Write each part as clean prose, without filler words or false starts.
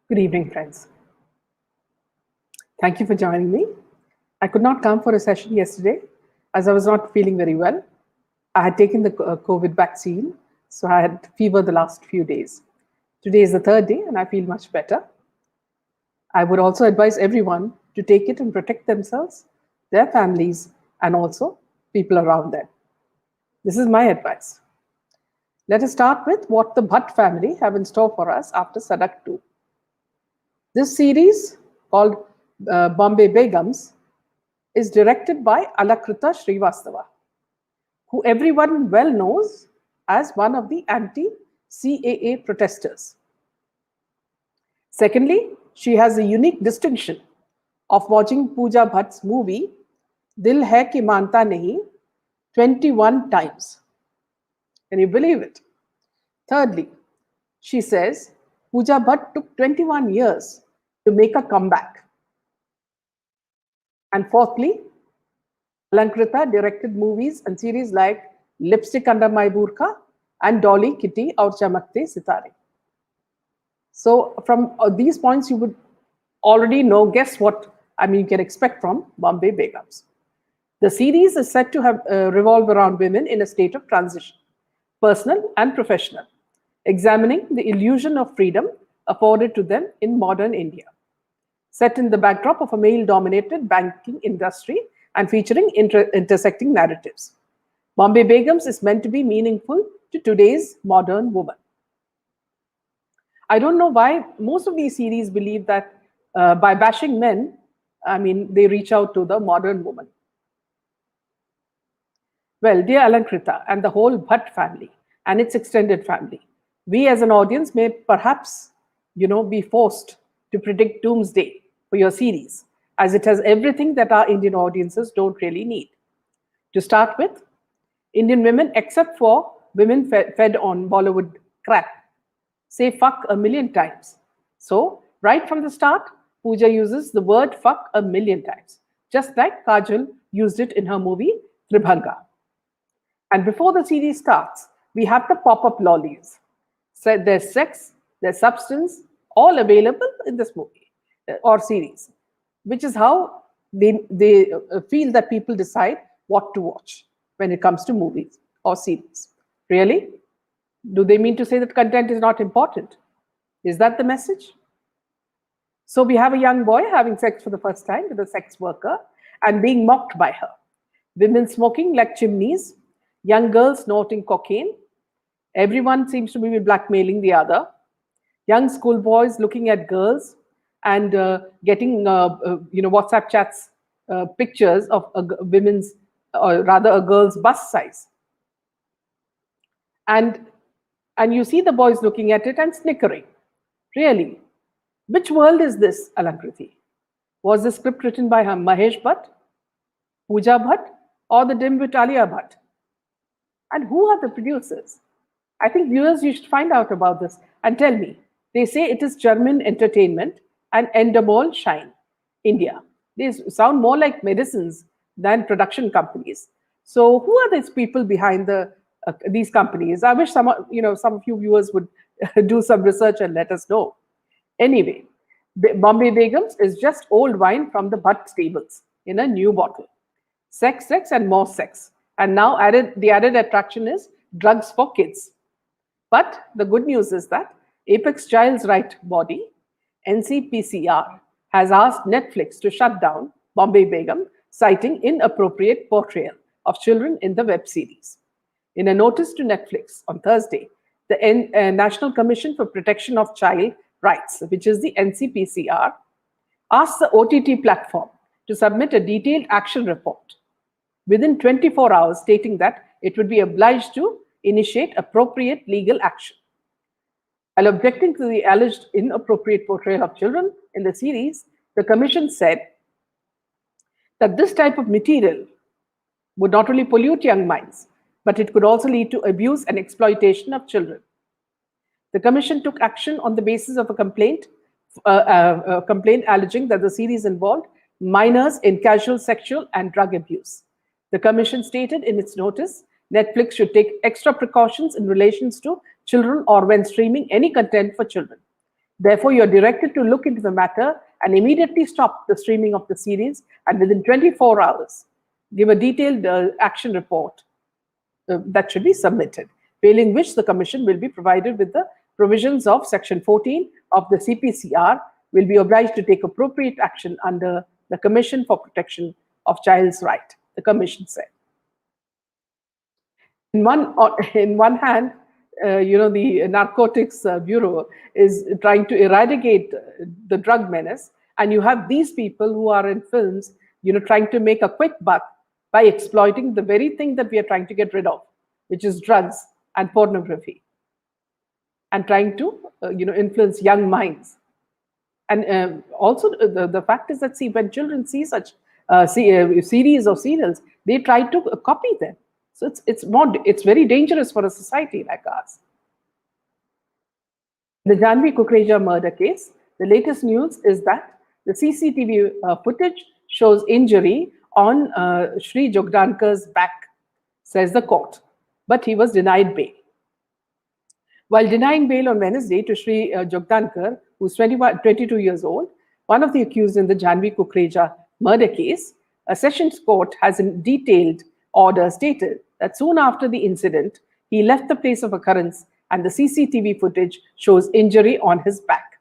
Good evening, friends. Thank you for joining me. I could not come for a session yesterday as I was not feeling very well. I had taken the COVID vaccine, so I had fever the last few days. Today is the third day, and I feel much better. I would also advise everyone to take it and protect themselves, their families, and also people around them. This is my advice. Let us start with what the Bhatt family have in store for us after Sadak 2. This series, called Bombay Begums, is directed by Alakrita Srivastava, who everyone well knows as one of the anti-CAA protesters. Secondly, she has a unique distinction of watching Pooja Bhatt's movie Dil Hai Ki Manta Nahi 21 times. Can you believe it? Thirdly, she says Pooja Bhatt took 21 years to make a comeback. And fourthly, Alankrita directed movies and series like Lipstick Under My Burqa and Dolly, Kitty Aur Chamakte Sitare. So from these points, you would already guess what you can expect from Bombay Begums. The series is said to have revolve around women in a state of transition, personal and professional, examining the illusion of freedom afforded to them in modern India. Set in the backdrop of a male-dominated banking industry and featuring intersecting narratives. Bombay Begums is meant to be meaningful to today's modern woman. I don't know why most of these series believe that by bashing men, they reach out to the modern woman. Well, dear Alankrita and the whole Bhatt family and its extended family, we as an audience may perhaps, be forced to predict doomsday for your series, as it has everything that our Indian audiences don't really need. To start with, Indian women, except for women fed on Bollywood crap, say fuck a million times. So, right from the start, Pooja uses the word fuck a million times, just like Kajal used it in her movie Tribhanga. And before the series starts, we have the pop-up lollies. So there's sex, there's substance, all available in this movie or series, which is how they feel that people decide what to watch when it comes to movies or series. Really? Do they mean to say that content is not important? Is that the message? So we have a young boy having sex for the first time with a sex worker and being mocked by her. Women smoking like chimneys, young girls snorting cocaine. Everyone seems to be blackmailing the other. Young schoolboys looking at girls and getting WhatsApp chats, pictures of women's, or rather a girl's bust size. And you see the boys looking at it and snickering. Really? Which world is this, Alankriti? Was the script written by Mahesh Bhatt, Pooja Bhatt, or the dimwit Alia Bhatt? And who are the producers? I think viewers, you should find out about this and tell me. They say it is German Entertainment and Endemol Shine, India. These sound more like medicines than production companies. So who are these people behind these companies? I wish some of you viewers would do some research and let us know. Anyway, Bombay Begums is just old wine from the Bhatt stables in a new bottle. Sex, sex, and more sex. And now the added attraction is drugs for kids. But the good news is that Apex Child's Right Body, NCPCR, has asked Netflix to shut down Bombay Begum, citing inappropriate portrayal of children in the web series. In a notice to Netflix on Thursday, the National Commission for Protection of Child Rights, which is the NCPCR, asked the OTT platform to submit a detailed action report within 24 hours, stating that it would be obliged to initiate appropriate legal action. While objecting to the alleged inappropriate portrayal of children in the series, the Commission said that this type of material would not only pollute young minds, but it could also lead to abuse and exploitation of children. The Commission took action on the basis of a complaint alleging that the series involved minors in casual sexual and drug abuse. The Commission stated in its notice, Netflix should take extra precautions in relation to children or when streaming any content for children. Therefore, you are directed to look into the matter and immediately stop the streaming of the series and within 24 hours, give a detailed action report that should be submitted, failing which the Commission will be provided with the provisions of Section 14 of the CPCR, will be obliged to take appropriate action under the Commission for Protection of Child's Right, the Commission said. In one hand, the Narcotics Bureau is trying to eradicate the drug menace, and you have these people who are in films, trying to make a quick buck by exploiting the very thing that we are trying to get rid of, which is drugs and pornography, and trying to, influence young minds. And also, the fact is that, see, when children see such series or serials, they try to copy them. So it's very dangerous for a society like ours. The Jhanvi Kukreja murder case, the latest news is that the CCTV footage shows injury on Shri Jogdankar's back, says the court, but he was denied bail. While denying bail on Wednesday to Shri Jogdankar, who's 22 years old, one of the accused in the Jhanvi Kukreja murder case, a sessions court has in detailed order stated that soon after the incident, he left the place of occurrence and the CCTV footage shows injury on his back.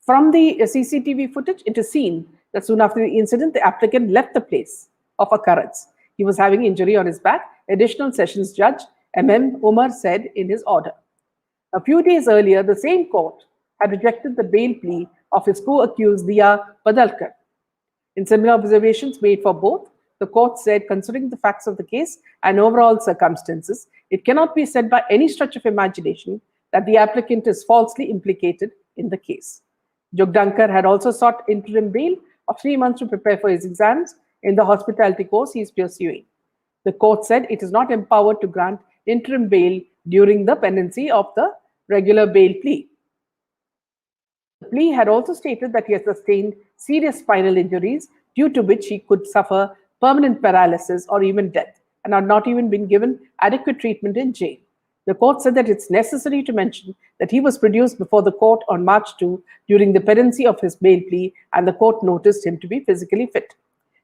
From the CCTV footage, it is seen that soon after the incident, the applicant left the place of occurrence. He was having injury on his back, Additional Sessions Judge M.M. Umar said in his order. A few days earlier, the same court had rejected the bail plea of his co-accused Diya Padalkar. In similar observations made for both, the court said, considering the facts of the case and overall circumstances, it cannot be said by any stretch of imagination that the applicant is falsely implicated in the case. Jogdankar had also sought interim bail of 3 months to prepare for his exams in the hospitality course he is pursuing. The court said it is not empowered to grant interim bail during the pendency of the regular bail plea. The plea had also stated that he has sustained serious spinal injuries due to which he could suffer permanent paralysis or even death, and had not even been given adequate treatment in jail. The court said that it's necessary to mention that he was produced before the court on March 2 during the pendency of his bail plea, and the court noticed him to be physically fit.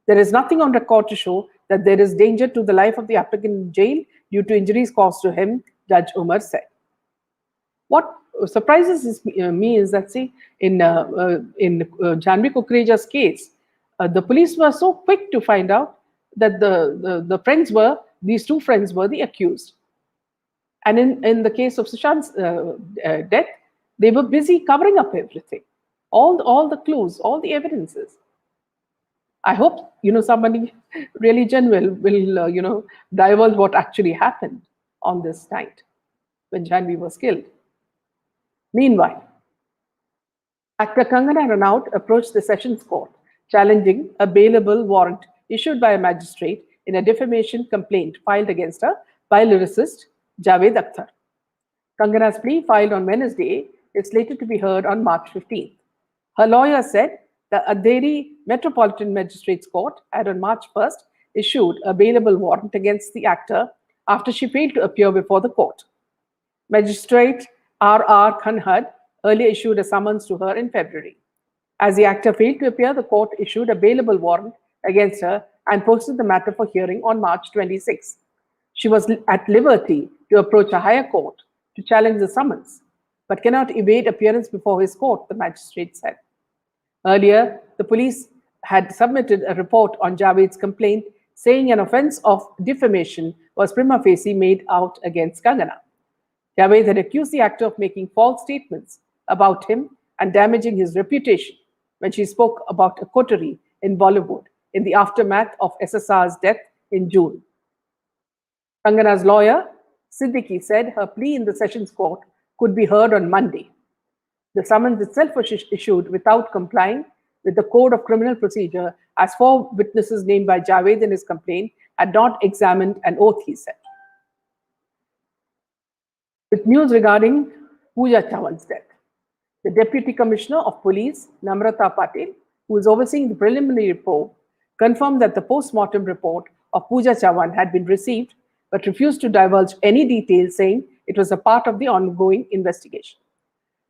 There is nothing on record to show that there is danger to the life of the applicant in jail due to injuries caused to him, Judge Umar said. What surprises me is that, see, in Jhanvi Kukreja's case, the police were so quick to find out that these two friends were the accused. And in the case of Sushant's death, they were busy covering up everything, all the clues, all the evidences. I hope, somebody really genuine will, divulge what actually happened on this night when Jhanvi was killed. Meanwhile, actor Kangana Ranaut approached the Sessions Court challenging a bailable warrant issued by a magistrate in a defamation complaint filed against her by lyricist Javed Akhtar. Kangana's plea, filed on Wednesday, is slated to be heard on March 15th. Her lawyer said the Andheri Metropolitan Magistrates Court had on March 1st issued a bailable warrant against the actor after she failed to appear before the court. Magistrate R.R. Khanhad earlier issued a summons to her in February. As the actor failed to appear, the court issued a bailable warrant against her and posted the matter for hearing on March 26. She was at liberty to approach a higher court to challenge the summons, but cannot evade appearance before his court, the magistrate said. Earlier, the police had submitted a report on Javed's complaint saying an offense of defamation was prima facie made out against Kangana. Javed had accused the actor of making false statements about him and damaging his reputation when she spoke about a coterie in Bollywood in the aftermath of SSR's death in June. Kangana's lawyer, Siddiqui, said her plea in the Sessions Court could be heard on Monday. The summons itself was issued without complying with the Code of Criminal Procedure, as 4 witnesses named by Javed in his complaint had not examined an oath, he said. With news regarding Pooja Chawan's death, the Deputy Commissioner of Police, Namrata Patil, who is overseeing the preliminary report, confirmed that the post-mortem report of Pooja Chawan had been received, but refused to divulge any details, saying it was a part of the ongoing investigation.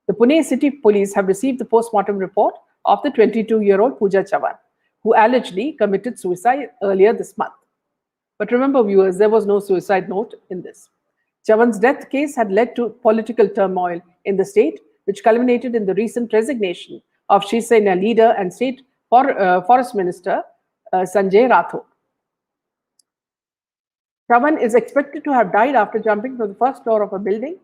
The Pune City Police have received the post-mortem report of the 22-year-old Pooja Chavan, who allegedly committed suicide earlier this month. But remember, viewers, there was no suicide note in this. Chavan's death case had led to political turmoil in the state, which culminated in the recent resignation of Shiv Sena leader and state forest minister Sanjay Rathod. Chavan is expected to have died after jumping from the first floor of a building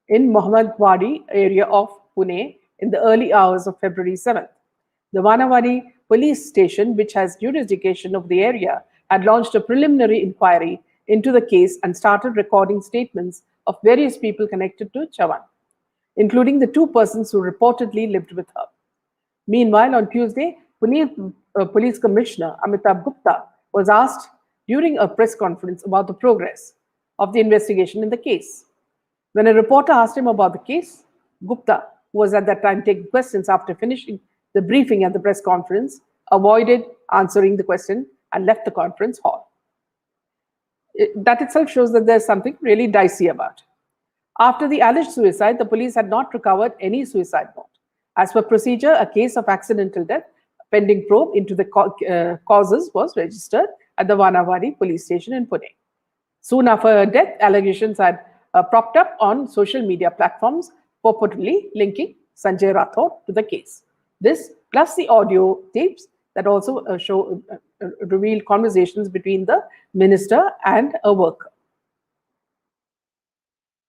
in Mohammadwadi area of Pune in the early hours of February 7th. The Vanawadi police station, which has jurisdiction of the area, had launched a preliminary inquiry into the case and started recording statements of various people connected to Chavan, including the two persons who reportedly lived with her. Meanwhile, on Tuesday, Pune Police Commissioner Amitabh Gupta was asked during a press conference about the progress of the investigation in the case. When a reporter asked him about the case, Gupta, who was at that time taking questions after finishing the briefing at the press conference, avoided answering the question and left the conference hall. That itself shows that there's something really dicey about it. After the alleged suicide, the police had not recovered any suicide note. As per procedure, a case of accidental death pending probe into the causes was registered at the Vanawadi police station in Pune. Soon after her death, allegations had propped up on social media platforms, purportedly linking Sanjay Rathod to the case. This, plus the audio tapes that also revealed conversations between the minister and a worker.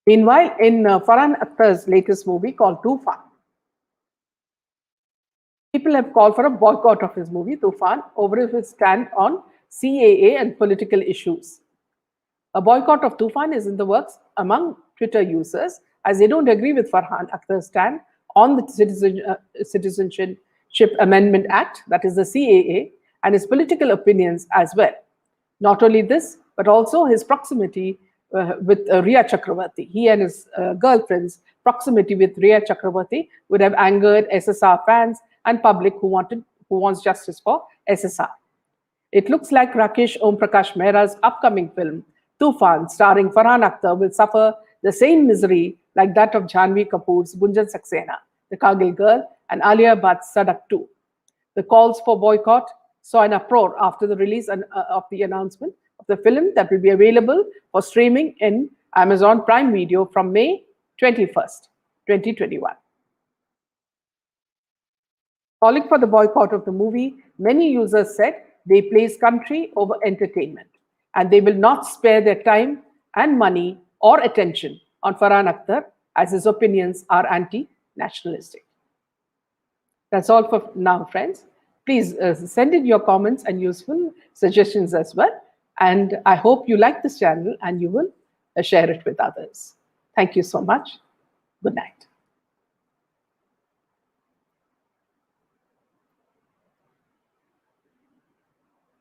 Meanwhile, in Farhan Akhtar's latest movie called Toofan, people have called for a boycott of his movie, Toofan, over his stand on CAA and political issues. A boycott of Toofan is in the works among Twitter users as they don't agree with Farhan Akhtar's stand on the Citizenship Amendment Act, that is the CAA, and his political opinions as well. Not only this, but also his proximity with Riya Chakravarti. He and his girlfriend's proximity with Riya Chakravarti would have angered SSR fans and public who wants justice for SSR. It looks like Rakesh Om Prakash Mehra's upcoming film, Toofan, starring Farhan Akhtar, will suffer the same misery like that of Jhanvi Kapoor's Gunjan Saxena, The Kargil Girl, and Alia Bhatt's Sadak 2. The calls for boycott saw an uproar after the release of the announcement of the film that will be available for streaming in Amazon Prime Video from May 21st, 2021. Calling for the boycott of the movie, many users said they place country over entertainment, and they will not spare their time and money or attention on Farhan Akhtar as his opinions are anti-nationalistic. That's all for now, friends. Please send in your comments and useful suggestions as well. And I hope you like this channel and you will share it with others. Thank you so much. Good night.